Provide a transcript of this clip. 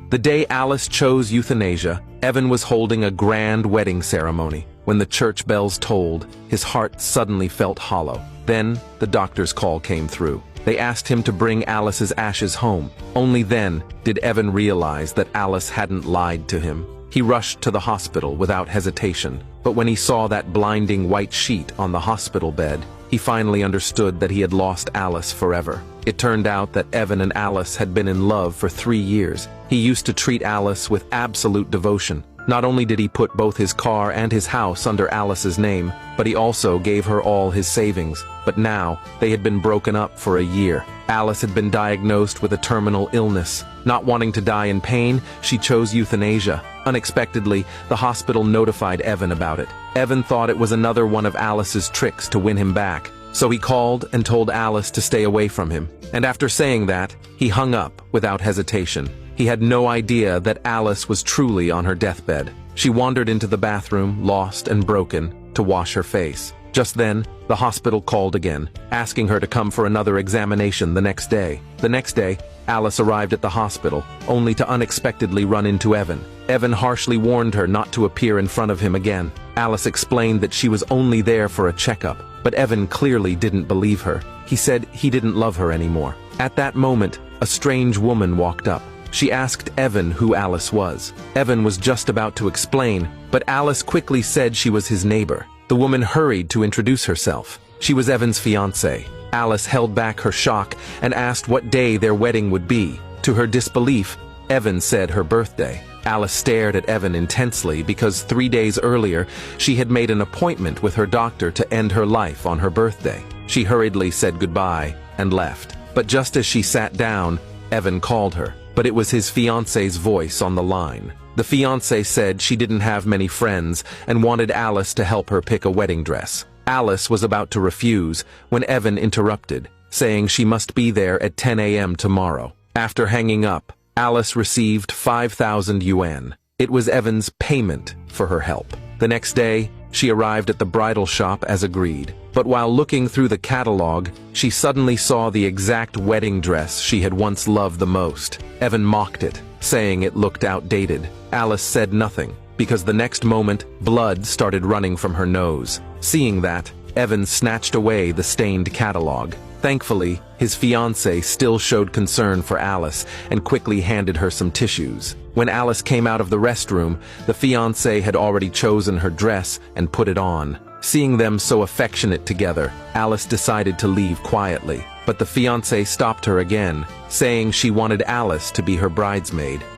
The day Alice chose euthanasia, Evan was holding a grand wedding ceremony. When the church bells tolled, his heart suddenly felt hollow. Then, the doctor's call came through. They asked him to bring Alice's ashes home. Only then did Evan realize that Alice hadn't lied to him. He rushed to the hospital without hesitation, but when he saw that blinding white sheet on the hospital bed, he finally understood that he had lost Alice forever. It turned out that Evan and Alice had been in love for 3 years. He used to treat Alice with absolute devotion. Not only did he put both his car and his house under Alice's name, but he also gave her all his savings. But now, they had been broken up for a year. Alice had been diagnosed with a terminal illness. Not wanting to die in pain, she chose euthanasia. Unexpectedly, the hospital notified Evan about it. Evan thought it was another one of Alice's tricks to win him back. So he called and told Alice to stay away from him. And after saying that, he hung up without hesitation. He had no idea that Alice was truly on her deathbed. She wandered into the bathroom, lost and broken, to wash her face. Just then, the hospital called again, asking her to come for another examination the next day. The next day, Alice arrived at the hospital, only to unexpectedly run into Evan. Evan harshly warned her not to appear in front of him again. Alice explained that she was only there for a checkup, but Evan clearly didn't believe her. He said he didn't love her anymore. At that moment, a strange woman walked up. She asked Evan who Alice was. Evan was just about to explain, but Alice quickly said she was his neighbor. The woman hurried to introduce herself. She was Evan's fiancée. Alice held back her shock and asked what day their wedding would be. To her disbelief, Evan said her birthday. Alice stared at Evan intensely because 3 days earlier, she had made an appointment with her doctor to end her life on her birthday. She hurriedly said goodbye and left. But just as she sat down, Evan called her. But it was his fiancée's voice on the line. The fiancée said she didn't have many friends and wanted Alice to help her pick a wedding dress. Alice was about to refuse when Evan interrupted, saying she must be there at 10 a.m. tomorrow. After hanging up, Alice received 5,000 yuan. It was Evan's payment for her help. The next day, she arrived at the bridal shop as agreed. But while looking through the catalog, she suddenly saw the exact wedding dress she had once loved the most. Evan mocked it, saying it looked outdated. Alice said nothing, because the next moment, blood started running from her nose. Seeing that, Evan snatched away the stained catalog. Thankfully, his fiancée still showed concern for Alice and quickly handed her some tissues. When Alice came out of the restroom, the fiancée had already chosen her dress and put it on. Seeing them so affectionate together, Alice decided to leave quietly. But the fiancé stopped her again, saying she wanted Alice to be her bridesmaid.